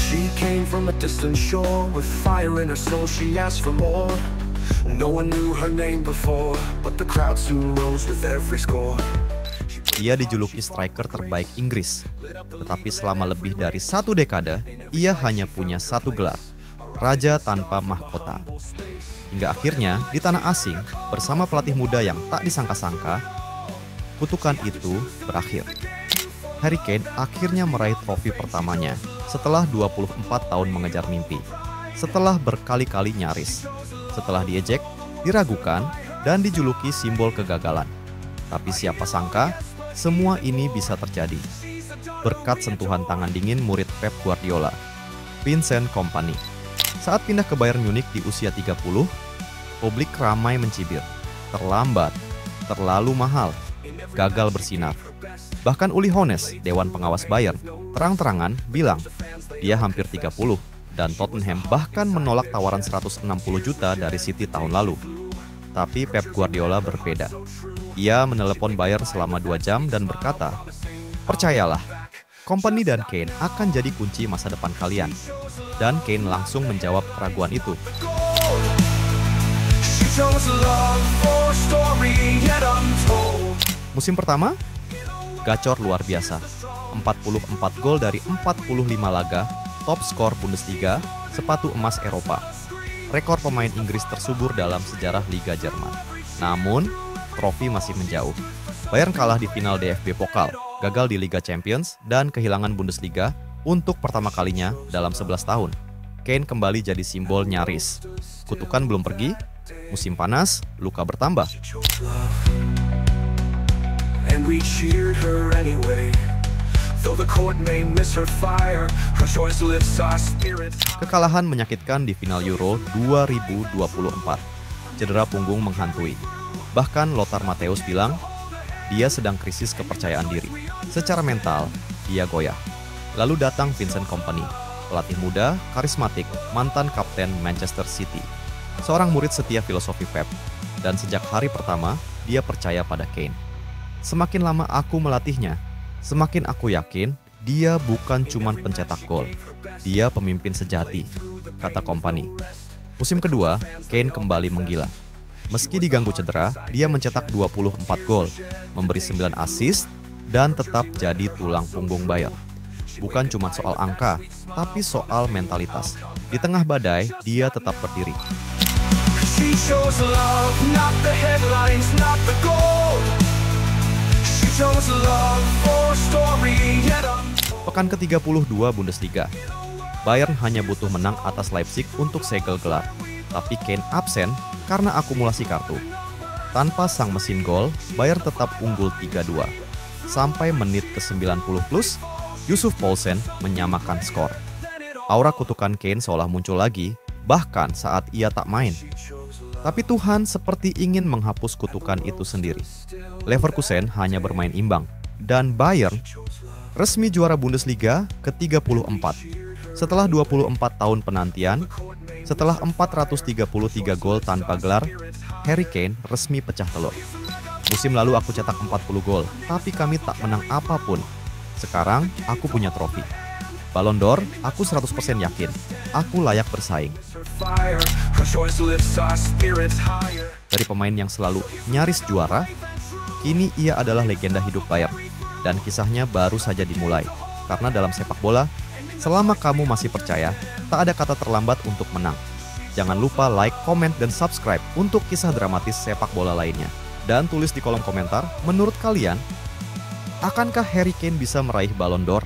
She came from a distant shore with fire in her soul. She asked for more. No one knew her name before, but the crowd soon rose with every score. Ia dijuluki striker terbaik Inggris, tetapi selama lebih dari 1 dekade, ia hanya punya 1 gelar, Raja Tanpa Mahkota. Hingga akhirnya, di tanah asing, bersama pelatih muda yang tak disangka-sangka, kutukan itu berakhir. Harry Kane akhirnya meraih trofi pertamanya setelah 24 tahun mengejar mimpi, setelah berkali-kali nyaris, setelah diejek, diragukan, dan dijuluki simbol kegagalan. Tapi siapa sangka, semua ini bisa terjadi berkat sentuhan tangan dingin murid Pep Guardiola, Vincent Kompany. Saat pindah ke Bayern Munich di usia 30, publik ramai mencibir, terlambat, terlalu mahal, gagal bersinar. Bahkan Uli Hoeneß, Dewan Pengawas Bayern, terang-terangan bilang dia hampir 30 dan Tottenham bahkan menolak tawaran 160 juta dari City tahun lalu. Tapi Pep Guardiola berbeda. Ia menelepon Bayern selama 2 jam dan berkata, "Percayalah, Kompany dan Kane akan jadi kunci masa depan kalian." Dan Kane langsung menjawab keraguan itu. Musim pertama, gacor luar biasa. 44 gol dari 45 laga, top skor Bundesliga, sepatu emas Eropa. Rekor pemain Inggris tersubur dalam sejarah Liga Jerman. Namun, trofi masih menjauh. Bayern kalah di final DFB Pokal, gagal di Liga Champions, dan kehilangan Bundesliga untuk pertama kalinya dalam 11 tahun. Kane kembali jadi simbol nyaris. Kutukan belum pergi, musim panas, luka bertambah. Kekalahan menyakitkan di final Euro 2024. Cedera punggung menghantui. Bahkan Lothar Matthäus bilang, dia sedang krisis kepercayaan diri. Secara mental, dia goyah. Lalu datang Vincent Kompany, pelatih muda, karismatik, mantan kapten Manchester City. Seorang murid setia filosofi Pep. Dan sejak hari pertama, dia percaya pada Kane. Semakin lama aku melatihnya, semakin aku yakin dia bukan cuma pencetak gol. Dia pemimpin sejati, kata Kompany. Musim kedua, Kane kembali menggila. Meski diganggu cedera, dia mencetak 24 gol, memberi 9 assist, dan tetap jadi tulang punggung Bayern. Bukan cuma soal angka, tapi soal mentalitas. Di tengah badai, dia tetap berdiri. Pekan ke-32 Bundesliga. Bayern hanya butuh menang atas Leipzig untuk segel gelar. Tapi Kane absen karena akumulasi kartu. Tanpa sang mesin gol, Bayern tetap unggul 3-2. Sampai menit ke-90 plus, Yussuf Poulsen menyamakan skor. Aura kutukan Kane seolah muncul lagi, bahkan saat ia tak main. Tapi Tuhan seperti ingin menghapus kutukan itu sendiri. Leverkusen hanya bermain imbang, dan Bayern resmi juara Bundesliga ke-34. Setelah 24 tahun penantian, setelah 433 gol tanpa gelar, Harry Kane resmi pecah telur. Musim lalu aku cetak 40 gol, tapi kami tak menang apapun. Sekarang aku punya trofi. Ballon d'Or, aku 100% yakin. Aku layak bersaing. Dari pemain yang selalu nyaris juara, kini ia adalah legenda hidup Bayern. Dan kisahnya baru saja dimulai. Karena dalam sepak bola, selama kamu masih percaya, tak ada kata terlambat untuk menang. Jangan lupa like, komen, dan subscribe untuk kisah dramatis sepak bola lainnya. Dan tulis di kolom komentar, menurut kalian, akankah Harry Kane bisa meraih Ballon d'Or?